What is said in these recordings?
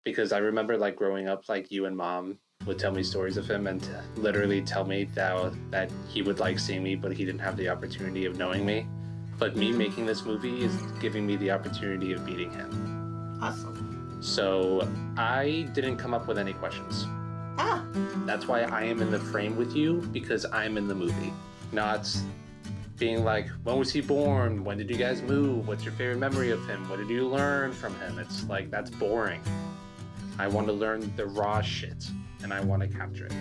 because I remember like growing up, like you and Mom would tell me stories of him and literally tell me that he would like seeing me, but he didn't have the opportunity of knowing me. But me making this movie is giving me the opportunity of meeting him. Awesome. So I didn't come up with any questions. Ah. That's why I am in the frame with you, because I'm in the movie. Not being like, when was he born? When did you guys move? What's your favorite memory of him? What did you learn from him? It's like, that's boring. I want to learn the raw shit, and I want to capture it.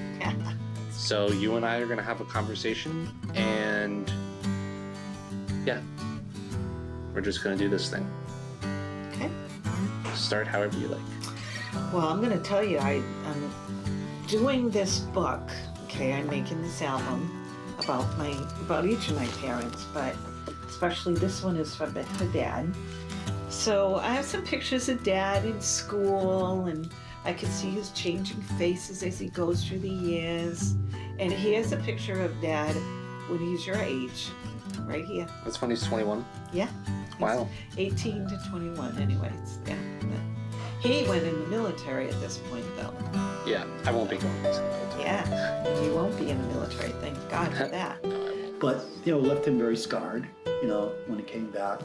So you and I are going to have a conversation, and yeah, we're just going to do this thing. Okay. Start however you like. Well, I'm going to tell you, I'm doing this book. Okay, I'm making this album about each of my parents, but especially this one is for Dad. So I have some pictures of Dad in school, and I can see his changing faces as he goes through the years. And here's a picture of Dad when he's your age, right here. That's when he's 21? Yeah. Wow. 18 to 21 anyways, yeah. But he went in the military at this point, though. Yeah, I won't be going into the military. Yeah, you won't be in the military, thank God for that. But, left him very scarred, when he came back.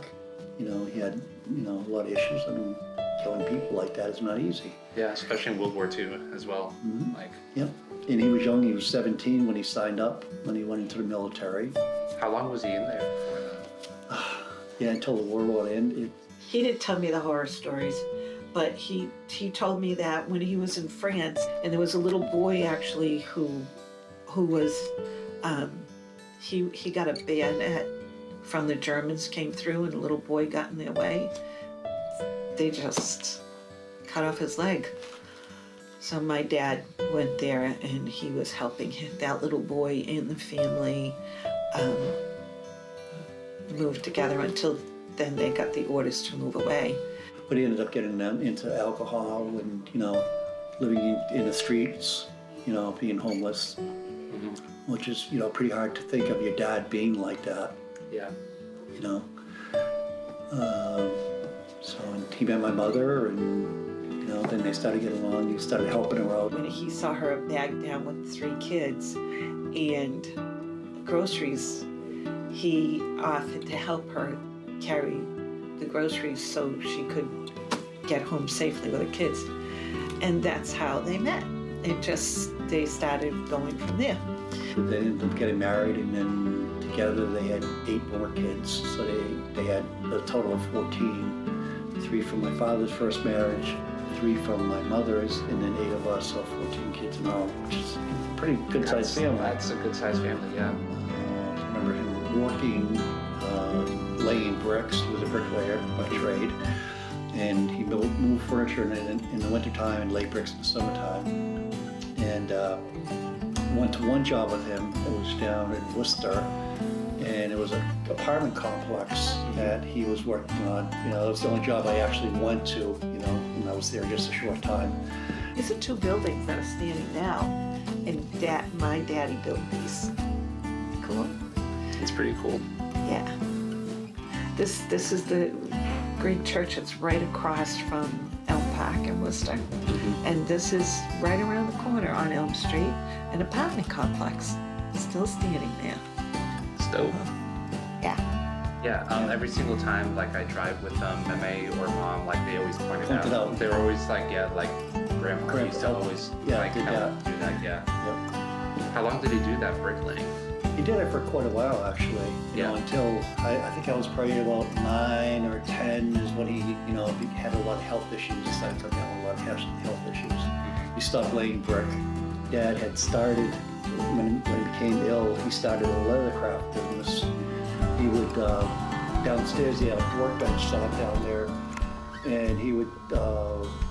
He had, a lot of issues, and killing people like that is not easy. Yeah, especially in World War II as well. Mm-hmm. Yep. And he was young, he was 17 when he signed up, when he went into the military. How long was he in there for? Yeah, until the war would end. He didn't tell me the horror stories, but he told me that when he was in France, and there was a little boy actually who was, he got a bayonet from the Germans came through, and a little boy got in their way. They just cut off his leg. So my dad went there, and he was helping that little boy and the family move together until then they got the orders to move away. But he ended up getting into alcohol and, living in the streets, being homeless, which is, pretty hard to think of your dad being like that. Yeah. So he met my mother, and, then they started getting along. He started helping her out. When he saw her back down with 3 kids and groceries, he offered to help her carry the groceries so she could get home safely with the kids. And that's how they met. They started going from there. They ended up getting married, and then together they had 8 more kids. So they had a total of 14. 3 from my father's first marriage, 3 from my mother's, and then 8 of us, so 14 kids in all, which is a pretty good-sized family. That's a good-sized family, yeah. I remember him working, laying bricks. He was a bricklayer by trade. And he moved furniture in the wintertime and laid bricks in the summertime. And went to one job with him. It was down in Worcester. And it was an apartment complex that he was working on. It was the only job I actually went to, and I was there just a short time. These are 2 buildings that are standing now, and my daddy built these. Cool? It's pretty cool. Yeah. This is the Greek church. It's right across from Elm Park in Worcester. Mm-hmm. And this is right around the corner on Elm Street, an apartment complex. Still standing there. Dope. Yeah. Yeah, every single time, like, I drive with Meme or Mom, like, they always point it out. They're always like, Grandpa used to always, do that, yeah. Yep. How long did he do that bricklaying? He did it for quite a while, actually. Until, I think I was probably about 9 or 10 is when he, he had a lot of health issues. He started coming down with a lot of health issues. He stopped laying brick. Dad had started, when he became ill, he started a leathercraft business. He would, downstairs, he had a workbench set up down there, and he would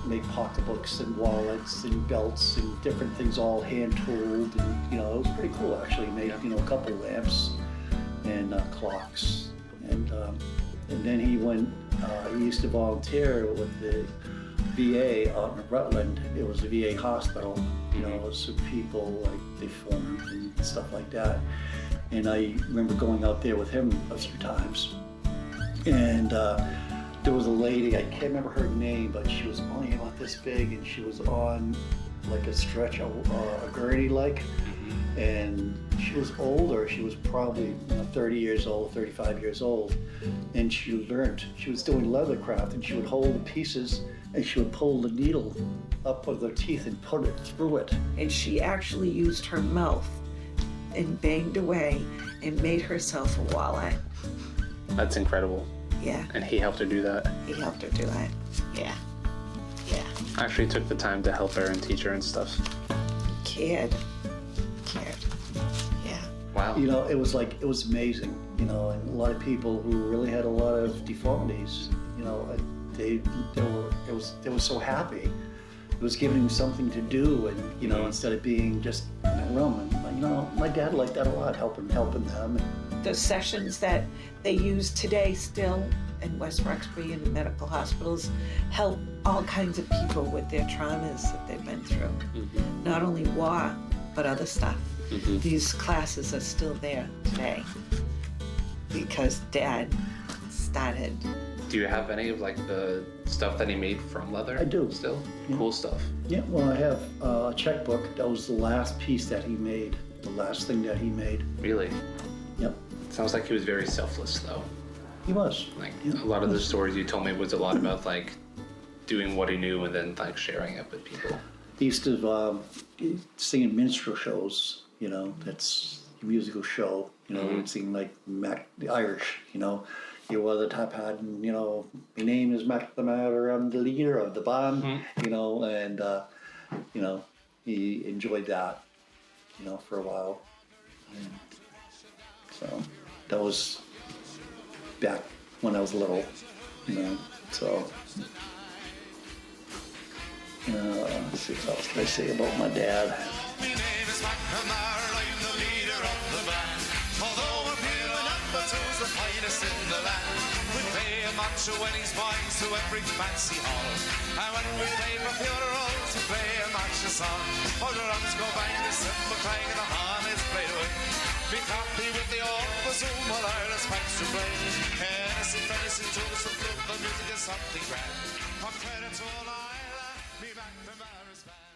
make pocketbooks and wallets and belts and different things, all hand-tooled, and, it was pretty cool, actually. He made, a couple lamps and clocks. And then he went, he used to volunteer with the VA out in Rutland. It was a VA hospital, some people like deformed and stuff like that. And I remember going out there with him a few times. And there was a lady, I can't remember her name, but she was only about this big, and she was on like a stretch, a gurney like, and she was older. She was probably 30 years old, 35 years old, and she was doing leather craft, and she would hold the pieces and she would pull the needle up with her teeth and put it through it. And she actually used her mouth and banged away and made herself a wallet. That's incredible. Yeah, And he helped her do that. he helped her do that. Yeah, yeah. Actually took the time to help her and teach her and stuff. Cared. Yeah. Wow. You know, it was amazing, you know, and a lot of people who really had a lot of deformities, you know, they were so happy. It was giving them something to do, and you know, instead of being just in a room. And you know, my dad liked that a lot, helping them. The sessions that they use today still in West Roxbury and medical hospitals help all kinds of people with their traumas that they've been through. Not only war, but other stuff. These classes are still there today because Dad started. Do you have any of like the stuff that he made from leather? I do. Still? Yeah. Cool stuff. Yeah, well, I have a checkbook. That was the last piece that he made, the last thing that he made. Really? Yep, Sounds like he was very selfless though. he was. Like Yeah, a lot he of the was. stories you told me was a lot about like doing what he knew and then like sharing it with people. He used to sing in minstrel shows, you know, that's a musical show, you know, we'd sing like the Irish, you know. You wear the top hat and, you know, my name is Mac the Matter, I'm the leader of the band, you know, and, you know, he enjoyed that, you know, for a while. And so that was back when I was little, you know, so. Let's see, what else can I say about my dad? My name is McNamara, I'm the leader of the band. Although we're feeling number two's the finest in the land. We play a march of weddings boys to every fancy hall. And when we play for funerals, we play a march of song. For the drums go bang, the cymbal clang, and the horn is played away. Be happy with the old bassoon while Ireland's pipes to play. Innocent, venison, to the music is something grand. For credit to all Ireland, me McNamara's band.